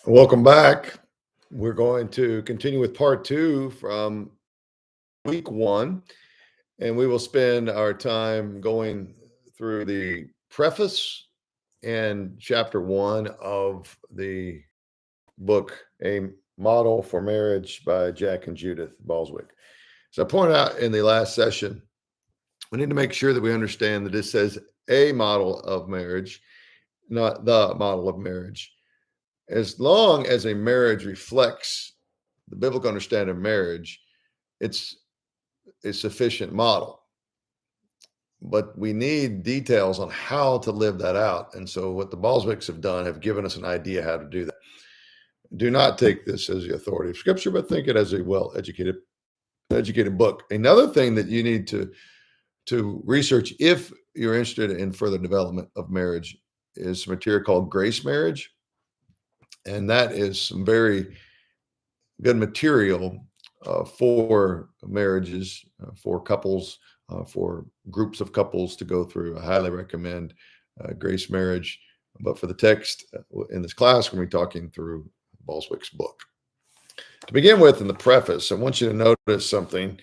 Welcome back. We're going to continue with part two from week one, and we will spend our time going through the preface and chapter one of the book, A Model for Marriage by Jack and Judith Balswick. So I pointed out in the last session, we need to make sure that we understand that this says a model of marriage, not the model of marriage. As long as a marriage reflects the biblical understanding of marriage, it's a sufficient model. But we need details on how to live that out. And so, what the Balswicks have done have given us an idea how to do that. Do not take this as the authority of Scripture, but think it as a well educated book. Another thing that you need to research if you're interested in further development of marriage is material called Grace Marriage, and that is some very good material for marriages, for couples, for groups of couples to go through. I highly recommend Grace Marriage. But for the text in this class, we're going to be talking through Balswick's book. To begin with, in the preface, I want you to notice something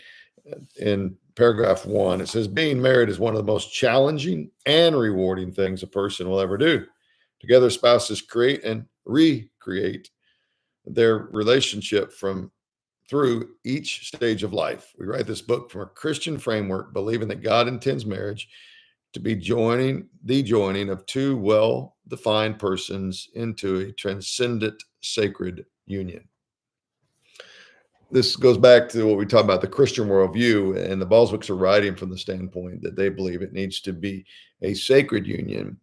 in paragraph one. It says, being married is one of the most challenging and rewarding things a person will ever do. Together, spouses create and recreate their relationship through each stage of life. We write this book from a Christian framework, believing that God intends marriage to be the joining of two well-defined persons into a transcendent sacred union. This goes back to what we talked about, the Christian worldview, and the Balswicks are writing from the standpoint that they believe it needs to be a sacred union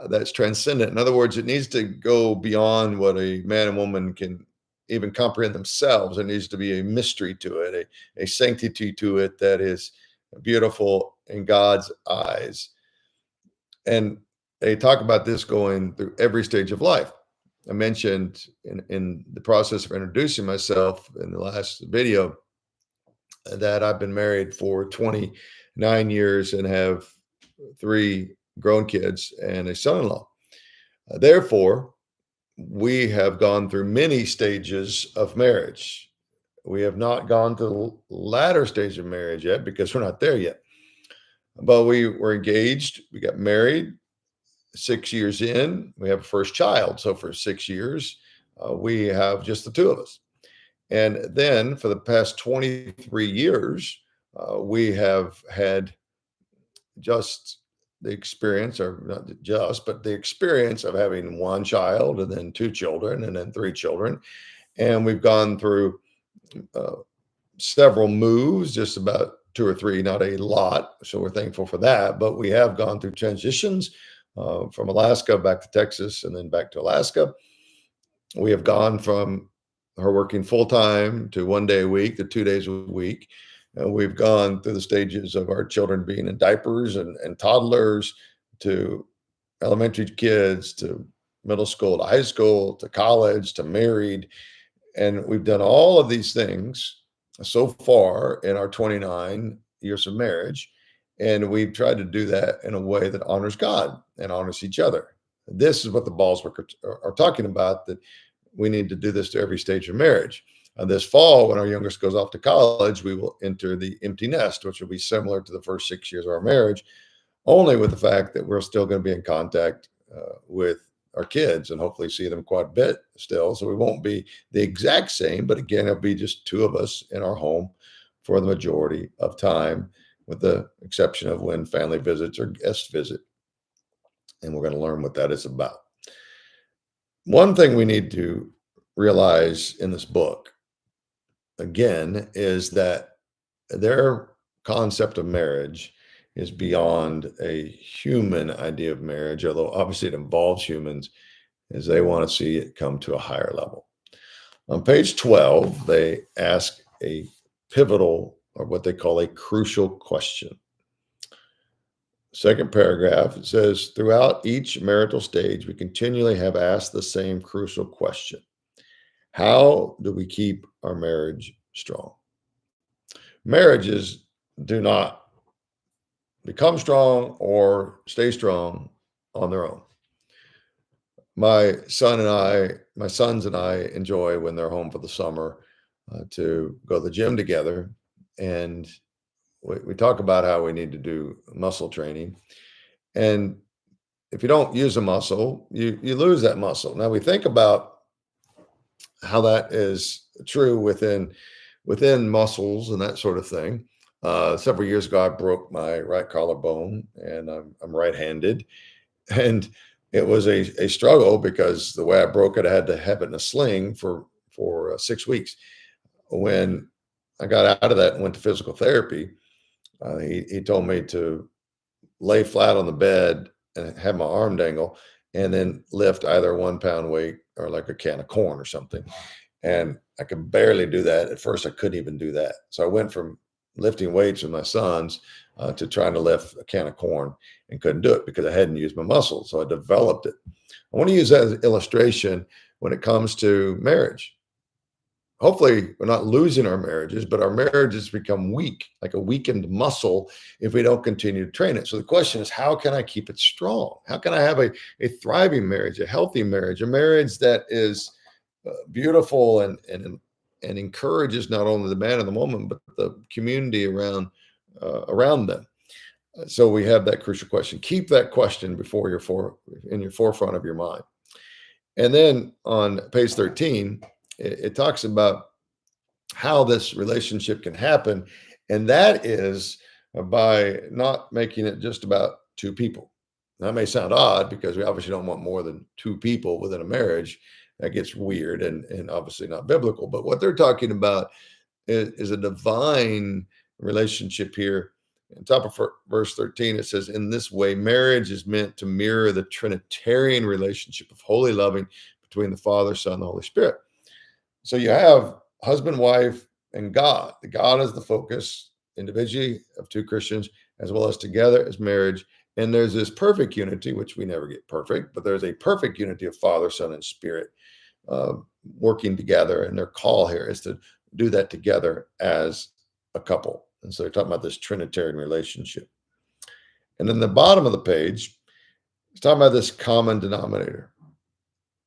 that's transcendent. In other words, it needs to go beyond what a man and woman can even comprehend themselves. There needs to be a mystery to it, a sanctity to it that is beautiful in God's eyes. And they talk about this going through every stage of life. I mentioned in the process of introducing myself in the last video that I've been married for 29 years and have three grown kids and a son-in-law. Therefore, we have gone through many stages of marriage. We have not gone to the latter stage of marriage yet because we're not there yet. But we were engaged, we got married. 6 years in, we have a first child. So for 6 years, we have just the two of us. And then for the past 23 years, we have had just the experience, or not just, but the experience of having one child and then two children and then three children. And we've gone through uh, several moves, just about two or three, not a lot. So we're thankful for that. But we have gone through transitions from Alaska back to Texas and then back to Alaska. We have gone from her working full time to 1 day a week to 2 days a week. And we've gone through the stages of our children being in diapers and toddlers to elementary kids to middle school to high school to college to married. And we've done all of these things so far in our 29 years of marriage. And we've tried to do that in a way that honors God and honors each other. This is what the Balswick are talking about, that we need to do this to every stage of marriage. This fall, when our youngest goes off to college, we will enter the empty nest, which will be similar to the first 6 years of our marriage, only with the fact that we're still going to be in contact with our kids and hopefully see them quite a bit still. So we won't be the exact same, but again, it'll be just two of us in our home for the majority of time, with the exception of when family visits or guest visit. And we're going to learn what that is about. One thing we need to realize in this book, again, is that their concept of marriage is beyond a human idea of marriage, although obviously it involves humans, as they want to see it come to a higher level. On page 12, they ask a pivotal, or what they call a crucial question. Second paragraph, it says, throughout each marital stage, we continually have asked the same crucial question. How do we keep our marriage strong? Marriages do not become strong or stay strong on their own. my sons and I enjoy when they're home for the summer to go to the gym together, and we talk about how we need to do muscle training. And if you don't use a muscle, you lose that muscle. Now we think about how that is true within muscles and that sort of thing. Several years ago, I broke my right collarbone, and I'm right-handed, and it was a struggle because the way I broke it, I had to have it in a sling for 6 weeks. When I got out of that and went to physical therapy, he told me to lay flat on the bed and have my arm dangle, and then lift either 1 pound weight or like a can of corn or something. And I could barely do that. At first, I couldn't even do that. So I went from lifting weights with my sons to trying to lift a can of corn, and couldn't do it because I hadn't used my muscles. So I developed it. I want to use that as an illustration when it comes to marriage. Hopefully, we're not losing our marriages, but our marriages become weak, like a weakened muscle, if we don't continue to train it. So the question is, how can I keep it strong? How can I have a thriving marriage, a healthy marriage, a marriage that is beautiful and encourages not only the man in the woman, but the community around them? So we have that crucial question. Keep that question before in your forefront of your mind. And then on page 13, it talks about how this relationship can happen. And that is by not making it just about two people. That may sound odd because we obviously don't want more than two people within a marriage. That gets weird and obviously not biblical. But what they're talking about is a divine relationship here. On top of verse 13, it says, in this way, marriage is meant to mirror the Trinitarian relationship of holy loving between the Father, Son, and the Holy Spirit. So you have husband, wife, and God. The God is the focus individually of two Christians, as well as together as marriage. And there's this perfect unity, which we never get perfect, but there's a perfect unity of Father, Son, and Spirit uh, working together. And their call here is to do that together as a couple. And so they're talking about this Trinitarian relationship. And then the bottom of the page, it's talking about this common denominator.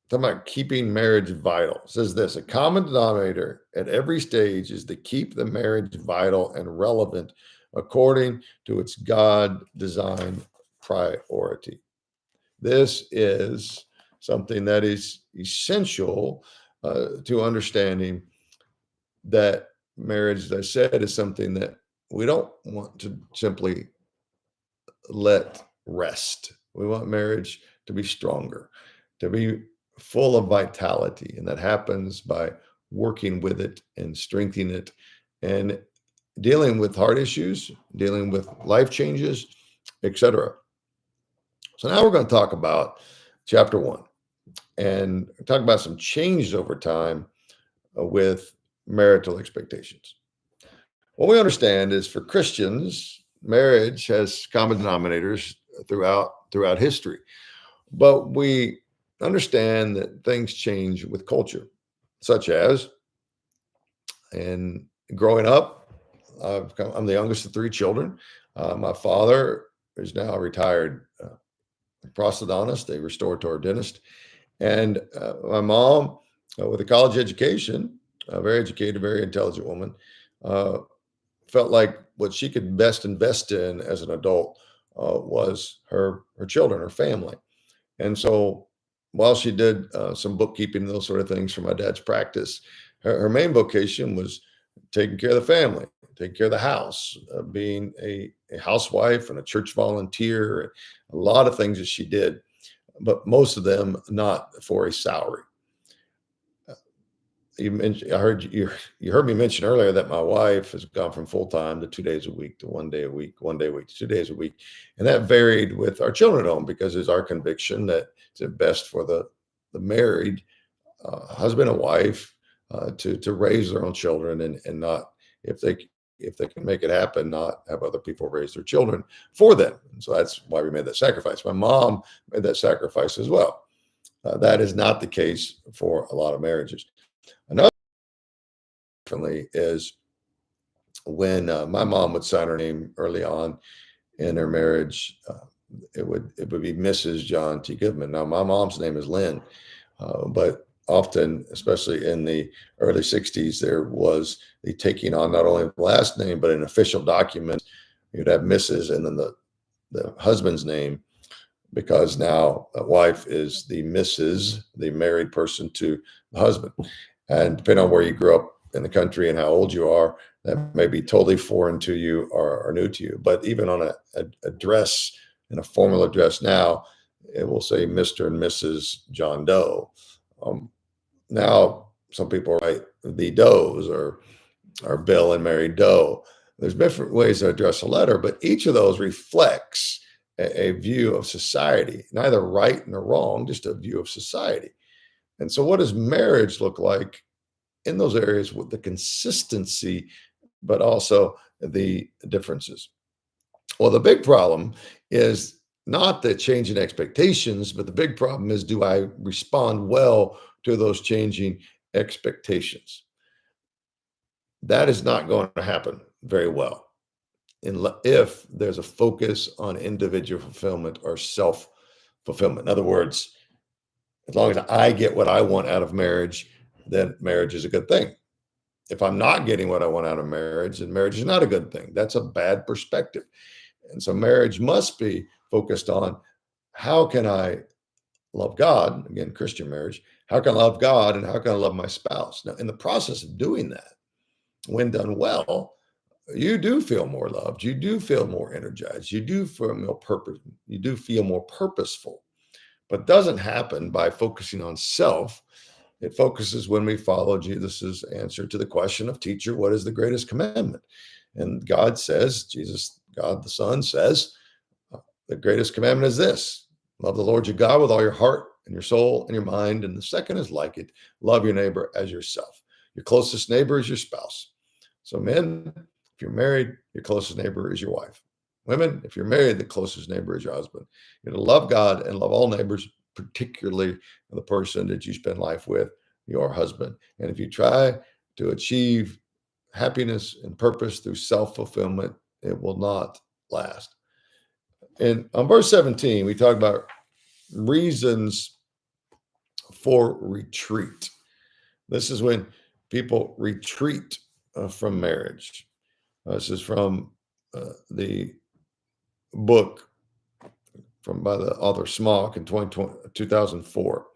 Talking about keeping marriage vital. It says this: a common denominator at every stage is to keep the marriage vital and relevant according to its God designed priority. This is something that is essential to understanding that marriage, as I said, is something that we don't want to simply let rest. We want marriage to be stronger, to be full of vitality. And that happens by working with it and strengthening it and dealing with heart issues, dealing with life changes, etc. So now we're going to talk about chapter 1 and talk about some changes over time with marital expectations. What we understand is for Christians, marriage has common denominators throughout history. But we understand that things change with culture, such as in growing up, I'm the youngest of three children. My father is now a retired prosthodontist, a restorative dentist, and my mom, with a college education, a very educated, very intelligent woman, uh, felt like what she could best invest in as an adult was her children, her family. And so while she did some bookkeeping and those sort of things for my dad's practice, her main vocation was taking care of the family, taking care of the house, being a housewife and a church volunteer, a lot of things that she did, but most of them not for a salary. You heard me mention earlier that my wife has gone from full time to 2 days a week to 1 day a week, 1 day a week to 2 days a week, and that varied with our children at home because it's our conviction that it's best for the married husband and wife to raise their own children and not if they can make it happen, not have other people raise their children for them. And so that's why we made that sacrifice. My mom made that sacrifice as well. That is not the case for a lot of marriages. Another differently is when my mom would sign her name early on in her marriage. it would be Mrs. John T. Goodman. Now, my mom's name is Lynn, but often, especially in the early 60s, there was the taking on not only the last name, but in official documents, you'd have Mrs. and then the husband's name, because now a wife is the Mrs., the married person to the husband. And depending on where you grew up in the country and how old you are, that may be totally foreign to you or new to you. But even on a dress, in a formal address now, it will say Mr. and Mrs. John Doe. Um, Now, some people write the Does or Bill and Mary Doe. There's different ways to address a letter, but each of those reflects a view of society, neither right nor wrong, just a view of society. And so, what does marriage look like in those areas with the consistency, but also the differences? Well, the big problem is not the change in expectations, but the big problem is, do I respond well to those changing expectations? That is not going to happen very well if there's a focus on individual fulfillment or self fulfillment. In other words, as long as I get what I want out of marriage, then marriage is a good thing. If I'm not getting what I want out of marriage, then marriage is not a good thing. That's a bad perspective. And so marriage must be focused on, how can I love God? Again, Christian marriage. How can I love God and how can I love my spouse? Now, in the process of doing that, when done well, you do feel more loved. You do feel more energized. You do feel more purpose. You do feel more purposeful. But it doesn't happen by focusing on self. It focuses when we follow Jesus's answer to the question of, teacher, what is the greatest commandment? And God says, Jesus, God the Son says, the greatest commandment is this: love the Lord your God with all your heart and your soul and your mind. And the second is like it: love your neighbor as yourself. Your closest neighbor is your spouse. So, men, if you're married, your closest neighbor is your wife. Women, if you're married, the closest neighbor is your husband. You're to love God and love all neighbors, particularly the person that you spend life with, your husband. And if you try to achieve happiness and purpose through self-fulfillment, it will not last. And on verse 17, we talk about reasons for retreat. This is when people retreat from marriage. This is from the book by the author Smock in 2004.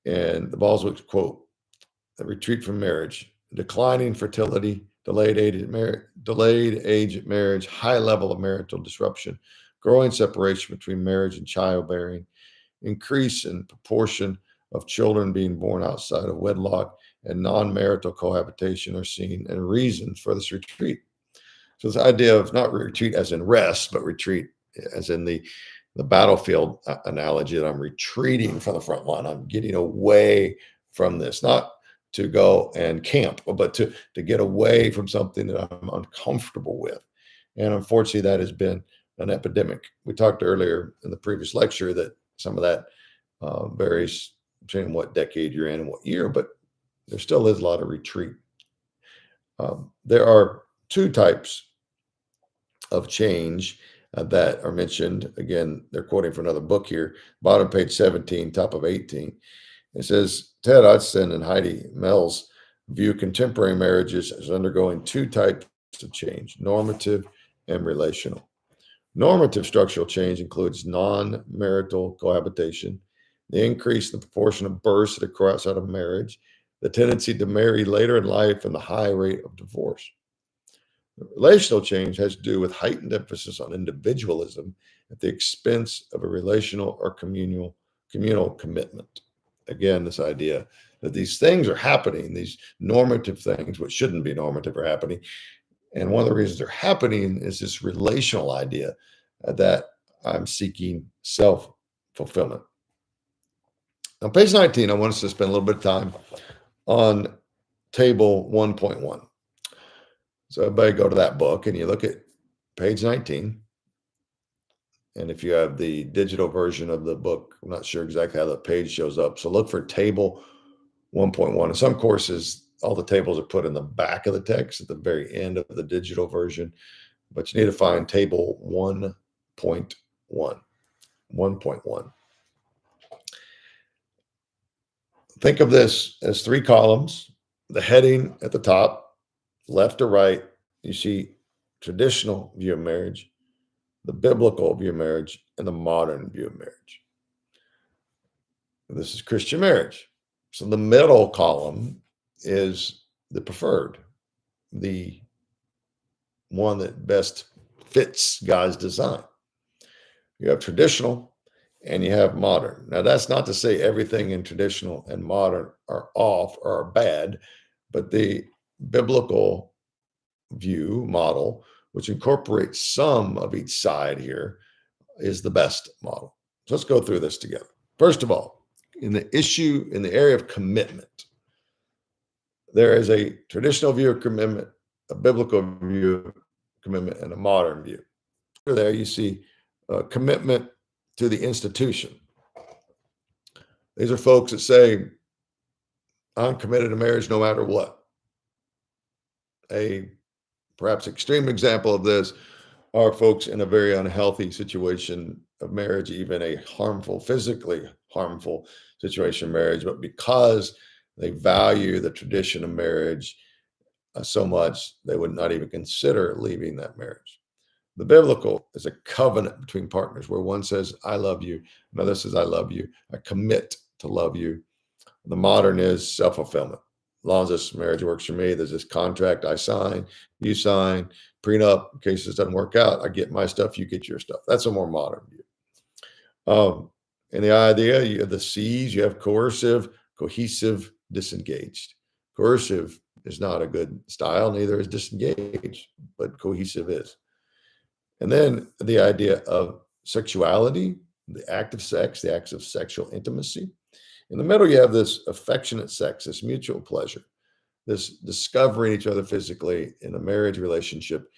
And the Boswick quote: "A retreat from marriage, declining fertility, delayed age at marriage, high level of marital disruption, growing separation between marriage and childbearing, increase in proportion of children being born outside of wedlock, and non-marital cohabitation are seen and reasons for this retreat." So this idea of not retreat as in rest, but retreat as in the battlefield analogy, that I'm retreating from the front line. I'm getting away from this, not to go and camp, but to get away from something that I'm uncomfortable with. And unfortunately, that has been an epidemic. We talked earlier in the previous lecture that some of that varies between what decade you're in and what year, but there still is a lot of retreat. There are two types of change that are mentioned. Again, they're quoting from another book here, bottom page 17, top of 18. It says, Ted Hudson and Heidi Mells view contemporary marriages as undergoing two types of change: normative and relational. Normative structural change includes non-marital cohabitation, the increase in the proportion of births that occur outside of marriage, the tendency to marry later in life, and the high rate of divorce. Relational change has to do with heightened emphasis on individualism at the expense of a relational or communal commitment. Again, this idea that these things are happening, these normative things, which shouldn't be normative, are happening. And one of the reasons they're happening is this relational idea that I'm seeking self-fulfillment. On page 19, I want us to spend a little bit of time on table 1.1. So everybody go to that book and you look at page 19. And if you have the digital version of the book, I'm not sure exactly how the page shows up. So look for table 1.1. In some courses, all the tables are put in the back of the text at the very end of the digital version, but you need to find table 1.1. 1.1. Think of this as three columns. The heading at the top, left to right, you see traditional view of marriage, the biblical view of marriage, and the modern view of marriage. This is Christian marriage. So the middle column is the preferred, the one that best fits God's design. You have traditional and you have modern. Now, that's not to say everything in traditional and modern are off or are bad, but the biblical view model, which incorporates some of each side here, is the best model. So let's go through this together. First of all, in the area of commitment, there is a traditional view of commitment, a biblical view of commitment, and a modern view. There you see commitment to the institution. These are folks that say, I'm committed to marriage no matter what. A perhaps extreme example of this are folks in a very unhealthy situation of marriage, even a harmful, physically harmful situation of marriage, but because they value the tradition of marriage so much, they would not even consider leaving that marriage. The biblical is a covenant between partners where one says, I love you, another says, I love you, I commit to love you. The modern is self-fulfillment. As long as this marriage works for me, there's this contract I sign, you sign, prenup, in case this doesn't work out, I get my stuff, you get your stuff. That's a more modern view. And the idea, you have the C's, you have coercive, cohesive, disengaged. Coercive is not a good style, neither is disengaged, but cohesive is. And then the idea of sexuality, the act of sex, the acts of sexual intimacy. In the middle, you have this affectionate sex, this mutual pleasure, this discovering each other physically in a marriage relationship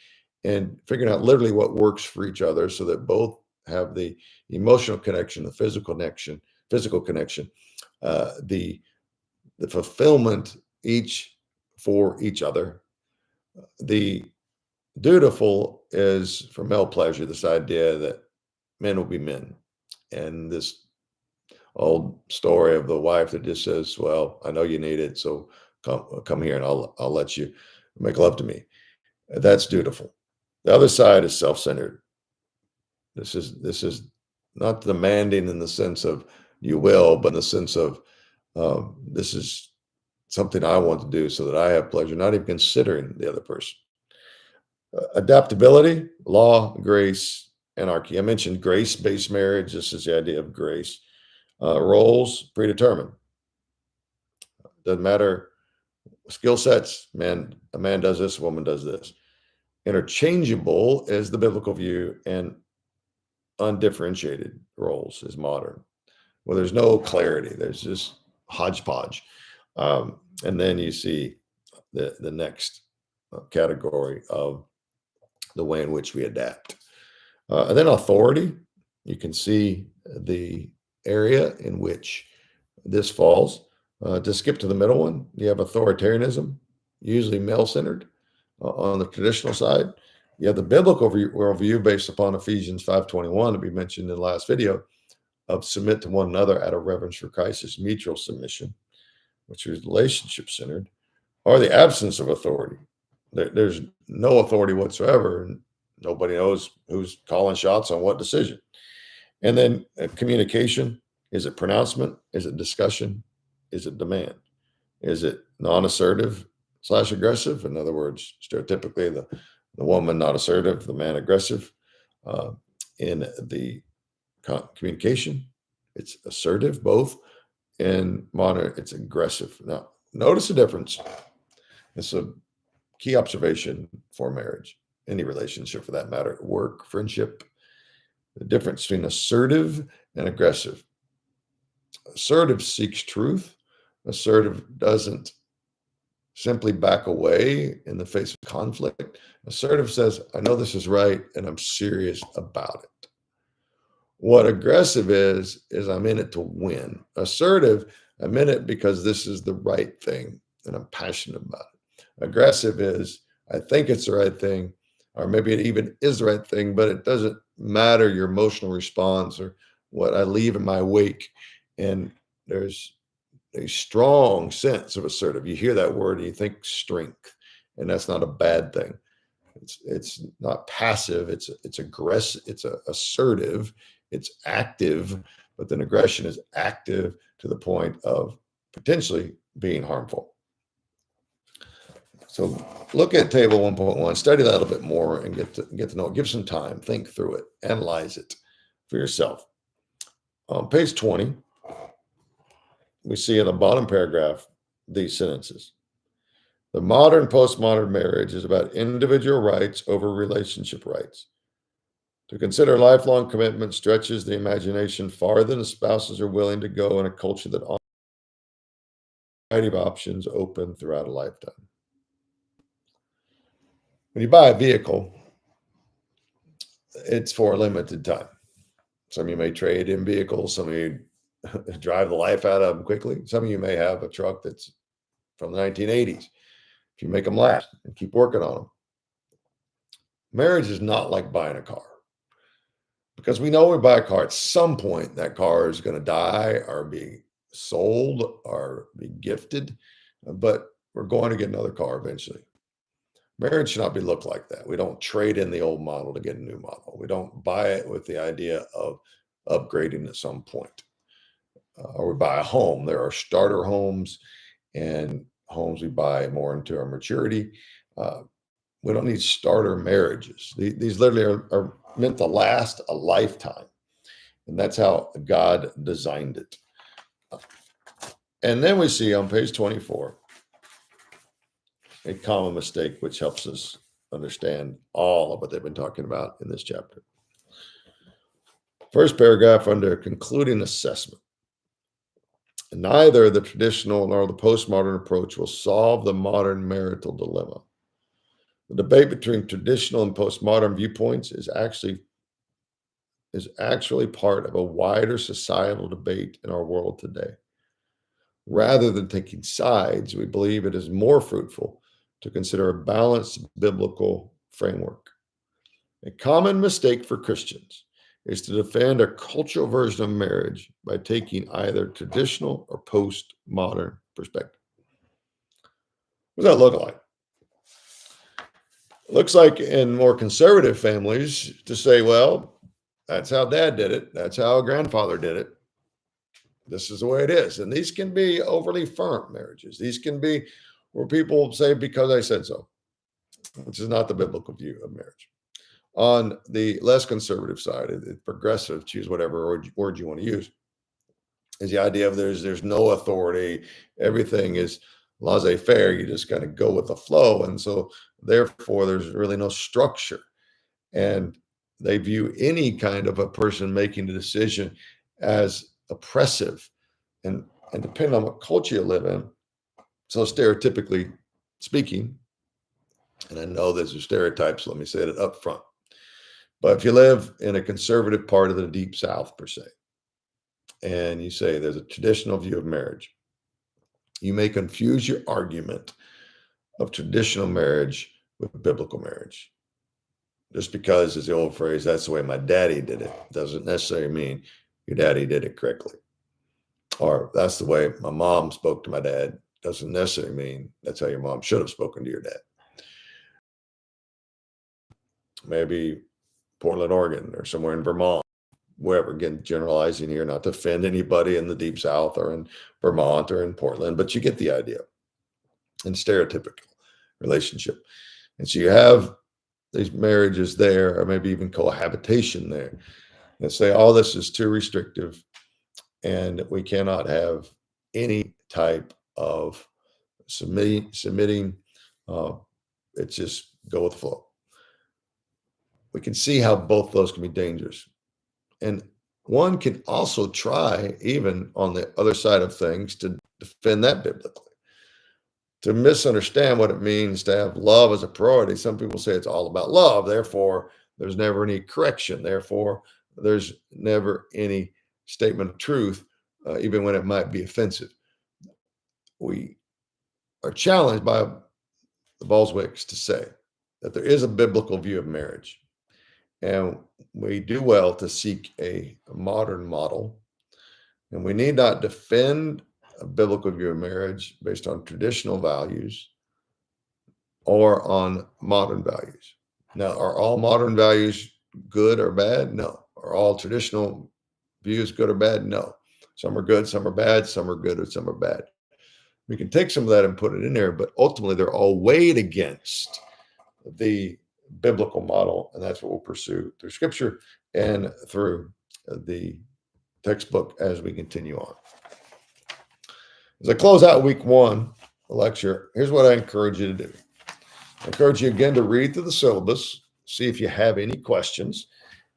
and figuring out literally what works for each other so that both have the emotional connection, the physical connection, the fulfillment each for each other. The dutiful is for male pleasure, this idea that men will be men. And this old story of the wife that just says, well, I know you need it, so come here and I'll let you make love to me. That's dutiful. The other side is self-centered. This is not demanding in the sense of you will, but in the sense of this is something I want to do so that I have pleasure, not even considering the other person. Adaptability, law, grace, anarchy. I mentioned grace-based marriage. This is the idea of grace. Roles, predetermined. Doesn't matter. Skill sets, a man does this, a woman does this. Interchangeable is the biblical view, and undifferentiated roles is modern. Well, there's no clarity. There's just hodgepodge. And then you see the next category of the way in which we adapt. And then authority, you can see the area in which this falls. To skip to the middle one, you have authoritarianism, usually male-centered on the traditional side. You have the biblical worldview based upon Ephesians 5:21 that we mentioned in the last video of submit to one another out of reverence for Christ, is mutual submission, which is relationship-centered, or the absence of authority. There's no authority whatsoever, and nobody knows who's calling shots on what decision. And then communication, is it pronouncement? Is it discussion? Is it demand? Is it non-assertive / aggressive? In other words, stereotypically, the woman not assertive, the man aggressive. In the communication, it's assertive, both. In modern, it's aggressive. Now, notice the difference. It's a key observation for marriage, any relationship for that matter, work, friendship. The difference between assertive and aggressive. Assertive seeks truth. Assertive doesn't simply back away in the face of conflict. Assertive says, I know this is right and I'm serious about it. What aggressive is I'm in it to win. Assertive, I'm in it because this is the right thing and I'm passionate about it. Aggressive is, I think it's the right thing, or maybe it even is the right thing, but it doesn't matter your emotional response or what I leave in my wake. And there's a strong sense of assertive. You hear that word and you think strength, and that's not a bad thing. It's not passive. It's aggressive. It's assertive. It's active, but then aggression is active to the point of potentially being harmful. So look at table 1.1, study that a little bit more and get to know it. Give some time, think through it, analyze it for yourself. On page 20, we see in the bottom paragraph these sentences. The modern postmodern marriage is about individual rights over relationship rights. To consider lifelong commitment stretches the imagination farther than the spouses are willing to go in a culture that offers a variety of options open throughout a lifetime. When you buy a vehicle, it's for a limited time. Some of you may trade in vehicles, some of you drive the life out of them quickly. Some of you may have a truck that's from the 1980s. If you make them last and keep working on them. Marriage is not like buying a car, because we know when we buy a car, at some point that car is going to die or be sold or be gifted, but we're going to get another car eventually. Marriage should not be looked like that. We don't trade in the old model to get a new model. We don't buy it with the idea of upgrading at some point. Or we buy a home. There are starter homes and homes we buy more into our maturity. We don't need starter marriages. These literally are meant to last a lifetime. And that's how God designed it. And then we see on page 24, a common mistake which helps us understand all of what they've been talking about in this chapter. First paragraph under concluding assessment. Neither the traditional nor the postmodern approach will solve the modern marital dilemma. The debate between traditional and postmodern viewpoints is actually part of a wider societal debate in our world today. Rather than taking sides, we believe it is more fruitful to consider a balanced biblical framework. A common mistake for Christians is to defend a cultural version of marriage by taking either traditional or postmodern perspective. What does that look like? It looks like in more conservative families to say, well, that's how dad did it. That's how grandfather did it. This is the way it is. And these can be overly firm marriages. These can be where people say, because I said so, which is not the biblical view of marriage. On the less conservative side, the progressive, choose whatever word you want to use, is the idea of there's no authority. Everything is laissez-faire. You just kind of go with the flow. And so therefore, there's really no structure. And they view any kind of a person making a decision as oppressive. And depending on what culture you live in, so stereotypically speaking, and I know there's a stereotype, so let me say it up front. But if you live in a conservative part of the Deep South, per se, and you say there's a traditional view of marriage, you may confuse your argument of traditional marriage with biblical marriage. Just because, as the old phrase, that's the way my daddy did it, doesn't necessarily mean your daddy did it correctly. Or that's the way my mom spoke to my dad, doesn't necessarily mean that's how your mom should have spoken to your dad. Maybe Portland, Oregon, or somewhere in Vermont, wherever, again, generalizing here, not to offend anybody in the Deep South or in Vermont or in Portland, but you get the idea. And stereotypical relationship. And so you have these marriages there, or maybe even cohabitation there, and say, oh, this is too restrictive, and we cannot have any type of submitting. It's just go with the flow. We can see how both those can be dangerous. And one can also try, even on the other side of things, to defend that biblically. To misunderstand what it means to have love as a priority. Some people say it's all about love. Therefore, there's never any correction. Therefore, there's never any statement of truth, even when it might be offensive. We are challenged by the Boswicks to say that there is a biblical view of marriage. And we do well to seek a modern model. And we need not defend a biblical view of marriage based on traditional values or on modern values. Now, are all modern values good or bad? No. Are all traditional views good or bad? No. Some are good, some are bad, some are good, or some are bad. We can take some of that and put it in there, but ultimately they're all weighed against the biblical model, and that's what we'll pursue through scripture and through the textbook as we continue on. As I close out week one lecture, here's what I encourage you to do. I encourage you again to read through the syllabus, see if you have any questions,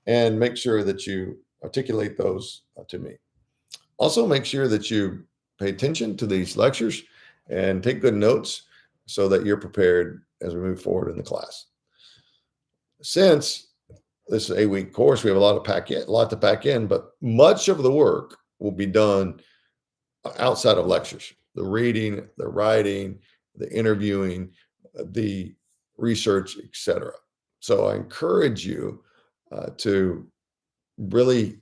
and make sure that you articulate those to me. Also, make sure that you pay attention to these lectures and take good notes so that you're prepared as we move forward in the class. Since this is a 8-week course, we have a lot to pack in, but much of the work will be done outside of lectures: the reading, the writing, the interviewing, the research, etc. So I encourage you to really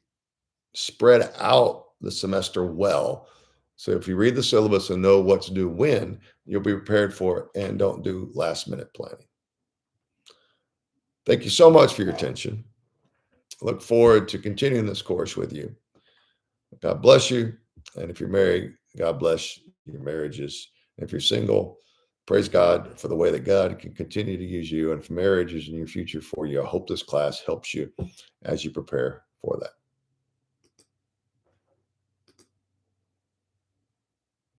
spread out the semester well. So if you read the syllabus and know what to do when, you'll be prepared for it and don't do last minute planning. Thank you so much for your attention. I look forward to continuing this course with you. God bless you. And if you're married, God bless your marriages. If you're single, praise God for the way that God can continue to use you. And if marriage is in your future for you, I hope this class helps you as you prepare for that.